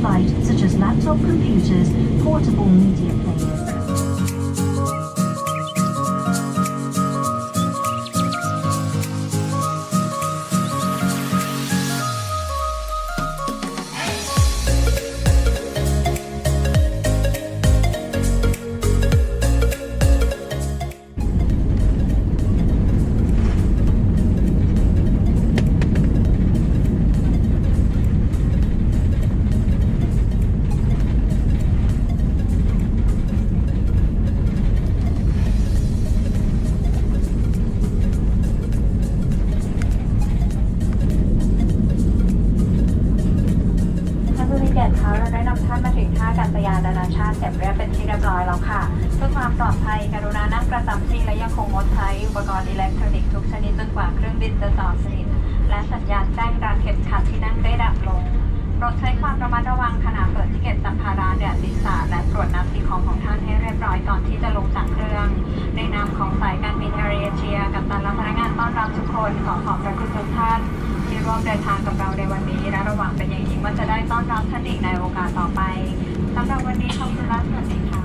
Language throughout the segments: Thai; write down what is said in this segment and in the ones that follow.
flight, such as laptop computers, portable media players.เราได้นำท่านมาถึงท่าอากาศยานนานาชาติเสร็จเรียบเป็นที่เรียบร้อยแล้วค่ะเพื่อความปลอดภัยกรุณานั่งประจำที่และยังคงงดใช้อุปกรณ์อิเล็กทรอนิกส์ทุกชนิดจนกว่าเครื่องบินจะจอดสนิทและสัญญาณแจ้งการเข็มขัดที่นั่งได้ดับลงโปรดใช้ความระมัดระวังขณะเปิดทิเก็ตสัมภาระแดดศีรษะและตรวจนับสิ่งของท่านให้เรียบร้อยก่อนที่จะลงจากเครื่องในนามของสายการบิน AirAsia กัปตันและพนักงานต้อนรับทุกคนขอบพระคุณทุกท่านที่ร่วมเดินทางกับเราในวันนี้และระหว่างเป็นอย่างยิ่งว่าจะได้ต้อนรับท่านอีกในโอกาสต่อไปสำหรับวันนี้ขอบคุณและสวัสดีค่ะ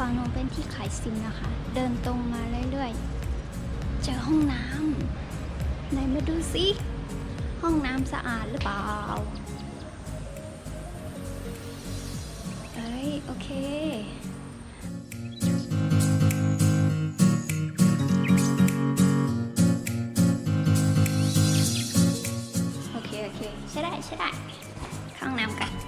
ฝั่งโน้นเป็นที่ขายซิมนะคะเดินตรงมาเรื่อยๆเจอห้องน้ำไหนมาดูสิห้องน้ำสะอาดหรือเปล่าเอ้ยโอเคโอเคใช่ได้เข้าห้องน้ำกัน